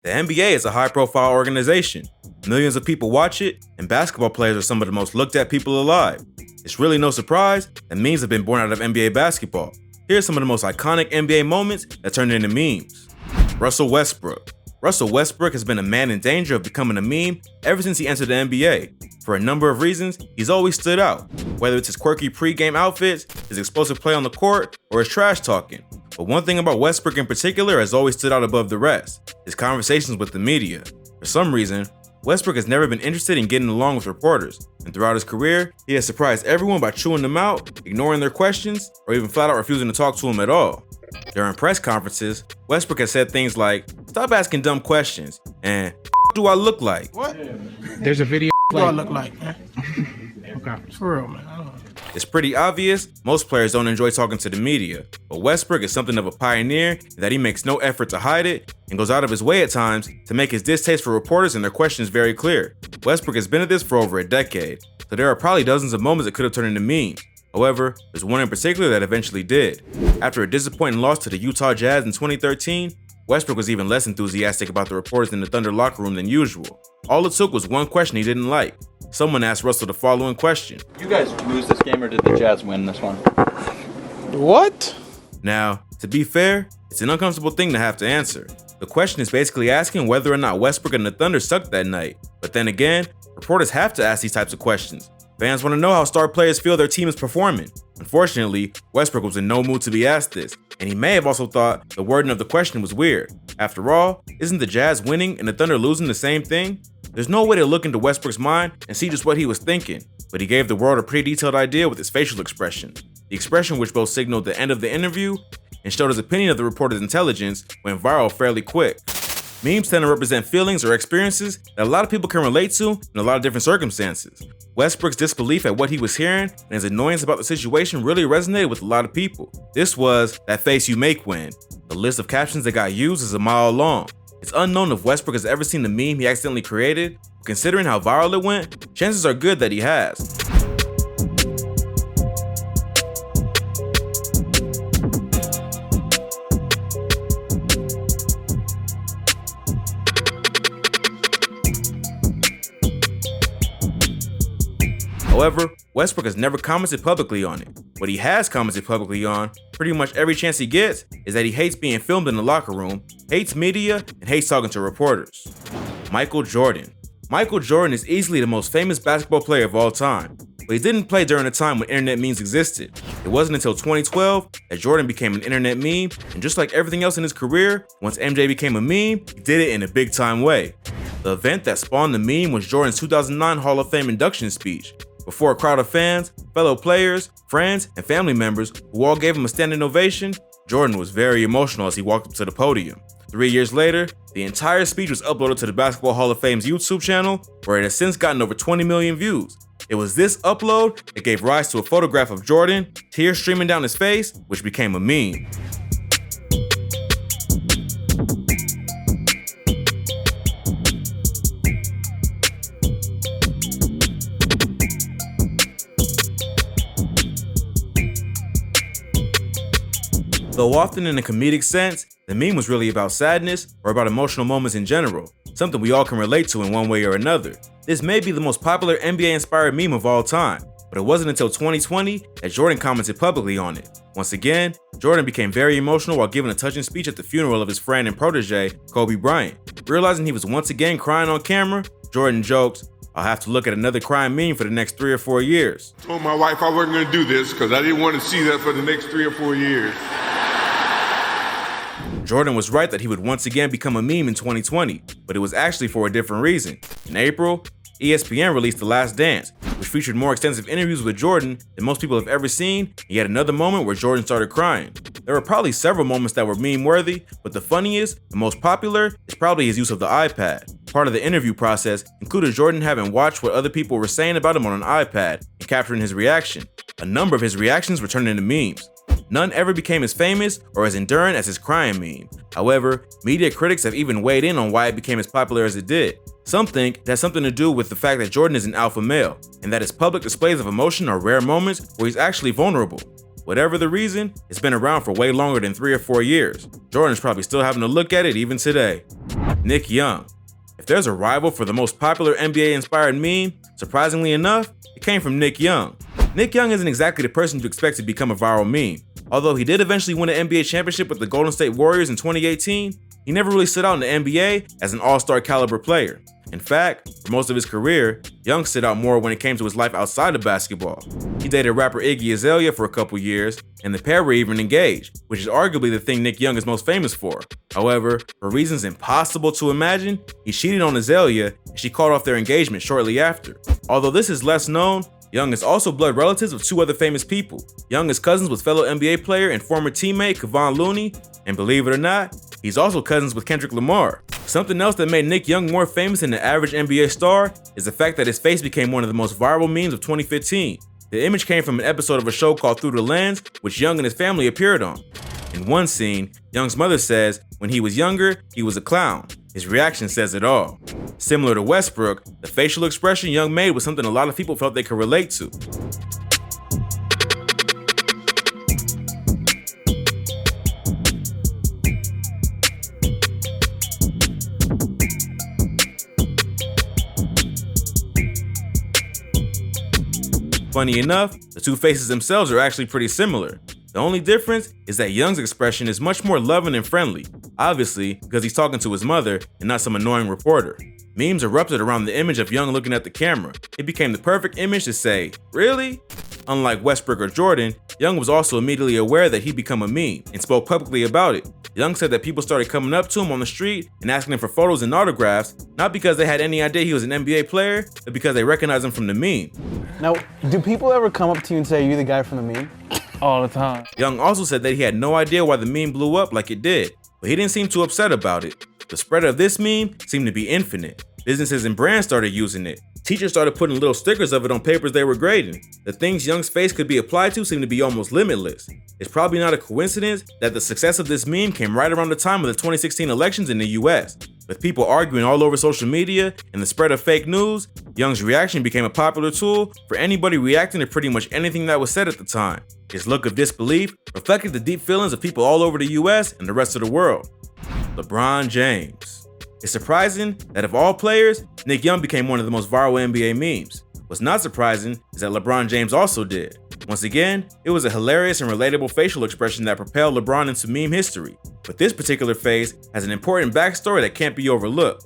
The NBA is a high-profile organization. Millions of people watch it, and basketball players are some of the most looked at people alive. It's really no surprise that memes have been born out of NBA basketball. Here's some of the most iconic NBA moments that turned into memes. Russell Westbrook. Russell Westbrook has been a man in danger of becoming a meme ever since he entered the NBA. For a number of reasons, he's always stood out, whether it's his quirky pre-game outfits, his explosive play on the court, or his trash talking. But one thing about Westbrook in particular has always stood out above the rest: his conversations with the media. For some reason, Westbrook has never been interested in getting along with reporters, and throughout his career, he has surprised everyone by chewing them out, ignoring their questions, or even flat out refusing to talk to them at all. During press conferences, Westbrook has said things like, "Stop asking dumb questions," and "Do I look like?" What? There's a video. What do I look like, man? Okay. For real, man. I don't know. It's pretty obvious most players don't enjoy talking to the media, but Westbrook is something of a pioneer in that he makes no effort to hide it and goes out of his way at times to make his distaste for reporters and their questions very clear. Westbrook has been at this for over a decade, so there are probably dozens of moments that could have turned into memes. However, there's one in particular that eventually did. After a disappointing loss to the Utah Jazz in 2013, Westbrook was even less enthusiastic about the reporters in the Thunder locker room than usual. All it took was one question he didn't like. Someone asked Russell the following question. You guys lose this game or did the Jazz win this one? What? Now, to be fair, it's an uncomfortable thing to have to answer. The question is basically asking whether or not Westbrook and the Thunder sucked that night. But then again, reporters have to ask these types of questions. Fans want to know how star players feel their team is performing. Unfortunately, Westbrook was in no mood to be asked this, and he may have also thought the wording of the question was weird. After all, isn't the Jazz winning and the Thunder losing the same thing? There's no way to look into Westbrook's mind and see just what he was thinking, but he gave the world a pretty detailed idea with his facial expression. The expression, which both signaled the end of the interview and showed his opinion of the reporter's intelligence, went viral fairly quick. Memes tend to represent feelings or experiences that a lot of people can relate to in a lot of different circumstances. Westbrook's disbelief at what he was hearing and his annoyance about the situation really resonated with a lot of people. This was "that face you make when." The list of captions that got used is a mile long. It's unknown if Westbrook has ever seen the meme he accidentally created, but considering how viral it went, chances are good that he has. However, Westbrook has never commented publicly on it. What he has commented publicly on, pretty much every chance he gets, is that he hates being filmed in the locker room, hates media, and hates talking to reporters. Michael Jordan. Michael Jordan is easily the most famous basketball player of all time, but he didn't play during a time when internet memes existed. It wasn't until 2012 that Jordan became an internet meme, and just like everything else in his career, once MJ became a meme, he did it in a big time way. The event that spawned the meme was Jordan's 2009 Hall of Fame induction speech. Before a crowd of fans, fellow players, friends, and family members who all gave him a standing ovation, Jordan was very emotional as he walked up to the podium. 3 years later, the entire speech was uploaded to the Basketball Hall of Fame's YouTube channel, where it has since gotten over 20 million views. It was this upload that gave rise to a photograph of Jordan, tears streaming down his face, which became a meme. Though often in a comedic sense, the meme was really about sadness or about emotional moments in general, something we all can relate to in one way or another. This may be the most popular NBA-inspired meme of all time, but it wasn't until 2020 that Jordan commented publicly on it. Once again, Jordan became very emotional while giving a touching speech at the funeral of his friend and protege, Kobe Bryant. Realizing he was once again crying on camera, Jordan joked, "I'll have to look at another crying meme for the next 3 or 4 years." I told my wife I wasn't going to do this because I didn't want to see that for the next 3 or 4 years. Jordan was right that he would once again become a meme in 2020, but it was actually for a different reason. In April, ESPN released The Last Dance, which featured more extensive interviews with Jordan than most people have ever seen, and yet another moment where Jordan started crying. There were probably several moments that were meme-worthy, but the funniest, the most popular, is probably his use of the iPad. Part of the interview process included Jordan having watched what other people were saying about him on an iPad and capturing his reaction. A number of his reactions were turned into memes. None ever became as famous or as enduring as his crying meme. However, media critics have even weighed in on why it became as popular as it did. Some think it has something to do with the fact that Jordan is an alpha male, and that his public displays of emotion are rare moments where he's actually vulnerable. Whatever the reason, it's been around for way longer than 3 or 4 years. Jordan's probably still having to look at it even today. Nick Young. If there's a rival for the most popular NBA-inspired meme, surprisingly enough, it came from Nick Young. Nick Young isn't exactly the person to expect to become a viral meme. Although he did eventually win an NBA championship with the Golden State Warriors in 2018, he never really stood out in the NBA as an all-star caliber player. In fact, for most of his career, Young stood out more when it came to his life outside of basketball. He dated rapper Iggy Azalea for a couple years, and the pair were even engaged, which is arguably the thing Nick Young is most famous for. However, for reasons impossible to imagine, he cheated on Azalea and she called off their engagement shortly after. Although this is less known, Young is also blood relatives of 2 other famous people. Young is cousins with fellow NBA player and former teammate Kawhi Meme, and believe it or not, he's also cousins with Kendrick Lamar. Something else that made Nick Young more famous than the average NBA star is the fact that his face became one of the most viral memes of 2015. The image came from an episode of a show called Through the Lens, which Young and his family appeared on. In one scene, Young's mother says when he was younger, he was a clown. His reaction says it all. Similar to Westbrook, the facial expression Young made was something a lot of people felt they could relate to. Funny enough, the 2 faces themselves are actually pretty similar. The only difference is that Young's expression is much more loving and friendly, obviously because he's talking to his mother and not some annoying reporter. Memes erupted around the image of Young looking at the camera. It became the perfect image to say, "Really?" Unlike Westbrook or Jordan, Young was also immediately aware that he'd become a meme and spoke publicly about it. Young said that people started coming up to him on the street and asking him for photos and autographs, not because they had any idea he was an NBA player, but because they recognized him from the meme. Now, do people ever come up to you and say, "You're the guy from the meme"? all the time. Young also said that he had no idea why the meme blew up like it did, but he didn't seem too upset about it. The spread of this meme seemed to be infinite. Businesses and brands started using it. Teachers started putting little stickers of it on papers they were grading. The things Young's face could be applied to seemed to be almost limitless. It's probably not a coincidence that the success of this meme came right around the time of the 2016 elections in the US. With people arguing all over social media and the spread of fake news, Young's reaction became a popular tool for anybody reacting to pretty much anything that was said at the time. His look of disbelief reflected the deep feelings of people all over the US and the rest of the world. LeBron James. It's surprising that of all players, Nick Young became one of the most viral NBA memes. What's not surprising is that LeBron James also did. Once again, it was a hilarious and relatable facial expression that propelled LeBron into meme history. But this particular face has an important backstory that can't be overlooked.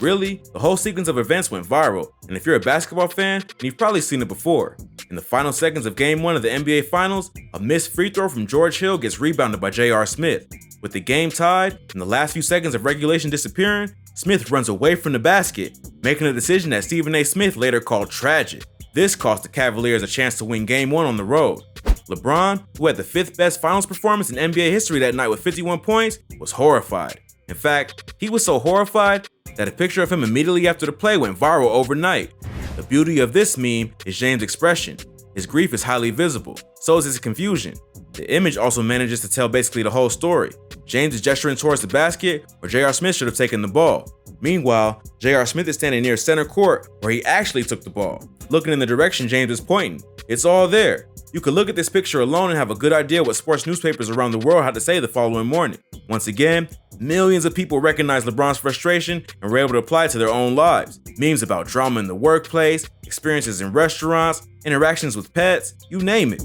Really, the whole sequence of events went viral, and if you're a basketball fan, then you've probably seen it before. In the final seconds of Game 1 of the NBA Finals, a missed free throw from George Hill gets rebounded by J.R. Smith. With the game tied and the last few seconds of regulation disappearing, Smith runs away from the basket, making a decision that Stephen A. Smith later called tragic. This cost the Cavaliers a chance to win Game 1 on the road. LeBron, who had the 5th best finals performance in NBA history that night with 51 points, was horrified. In fact, he was so horrified that a picture of him immediately after the play went viral overnight. The beauty of this meme is James' expression. His grief is highly visible, so is his confusion. The image also manages to tell basically the whole story. James is gesturing towards the basket where J.R. Smith should have taken the ball. Meanwhile, J.R. Smith is standing near center court where he actually took the ball, looking in the direction James is pointing. It's all there. You could look at this picture alone and have a good idea what sports newspapers around the world had to say the following morning. Once again, millions of people recognized LeBron's frustration and were able to apply it to their own lives. Memes about drama in the workplace, experiences in restaurants, interactions with pets, you name it.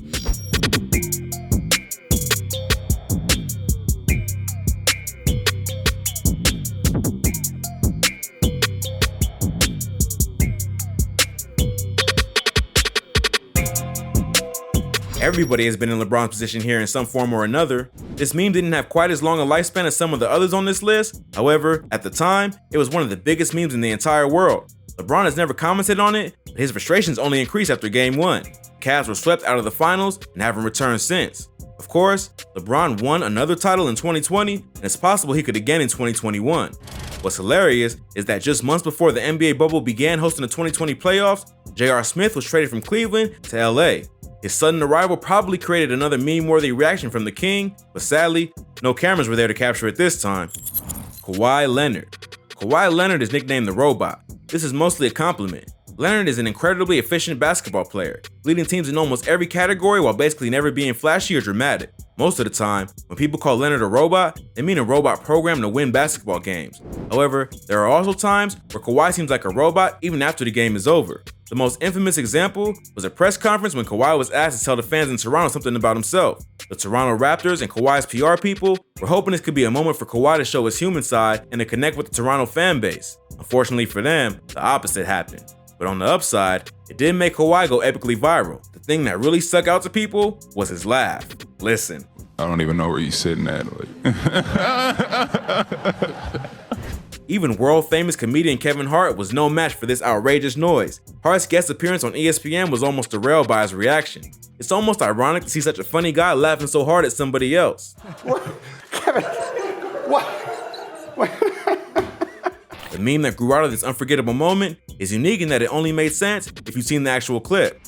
Everybody has been in LeBron's position here in some form or another. This meme didn't have quite as long a lifespan as some of the others on this list. However, at the time, it was one of the biggest memes in the entire world. LeBron has never commented on it, but his frustrations only increased after Game 1. Cavs were swept out of the finals and haven't returned since. Of course, LeBron won another title in 2020, and it's possible he could again in 2021. What's hilarious is that just months before the NBA bubble began hosting the 2020 playoffs, J.R. Smith was traded from Cleveland to LA. His sudden arrival probably created another meme-worthy reaction from the King, but sadly, no cameras were there to capture it this time. Kawhi Leonard. Kawhi Leonard is nicknamed the Robot. This is mostly a compliment. Leonard is an incredibly efficient basketball player, leading teams in almost every category while basically never being flashy or dramatic. Most of the time, when people call Leonard a robot, they mean a robot programmed to win basketball games. However, there are also times where Kawhi seems like a robot even after the game is over. The most infamous example was a press conference when Kawhi was asked to tell the fans in Toronto something about himself. The Toronto Raptors and Kawhi's PR people were hoping this could be a moment for Kawhi to show his human side and to connect with the Toronto fan base. Unfortunately for them, the opposite happened. But on the upside, it did make Kawhi go epically viral. The thing that really stuck out to people was his laugh. Listen. I don't even know where you're sitting at. Even world-famous comedian Kevin Hart was no match for this outrageous noise. Hart's guest appearance on ESPN was almost derailed by his reaction. It's almost ironic to see such a funny guy laughing so hard at somebody else. What? Kevin, what? The meme that grew out of this unforgettable moment is unique in that it only made sense if you've seen the actual clip.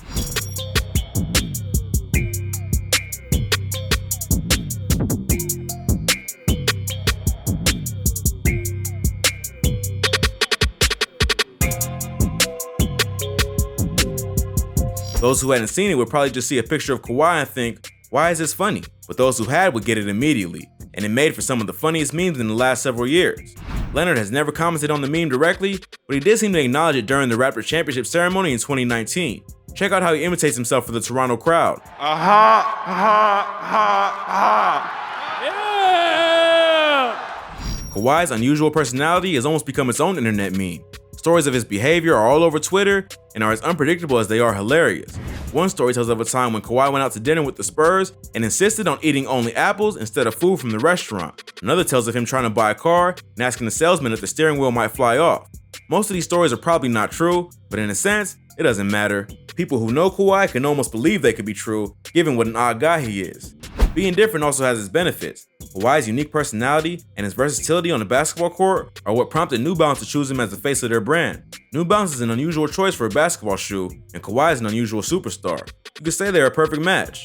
Those who hadn't seen it would probably just see a picture of Kawhi and think, why is this funny? But those who had would get it immediately, and it made for some of the funniest memes in the last several years. Leonard has never commented on the meme directly, but he did seem to acknowledge it during the Raptors championship ceremony in 2019. Check out how he imitates himself for the Toronto crowd. Kawhi's unusual personality has almost become its own internet meme. Stories of his behavior are all over Twitter and are as unpredictable as they are hilarious. One story tells of a time when Kawhi went out to dinner with the Spurs and insisted on eating only apples instead of food from the restaurant. Another tells of him trying to buy a car and asking the salesman if the steering wheel might fly off. Most of these stories are probably not true, but in a sense, it doesn't matter. People who know Kawhi can almost believe they could be true, given what an odd guy he is. Being different also has its benefits. Kawhi's unique personality and his versatility on the basketball court are what prompted New Balance to choose him as the face of their brand. New Balance is an unusual choice for a basketball shoe, and Kawhi is an unusual superstar. You could say they're a perfect match.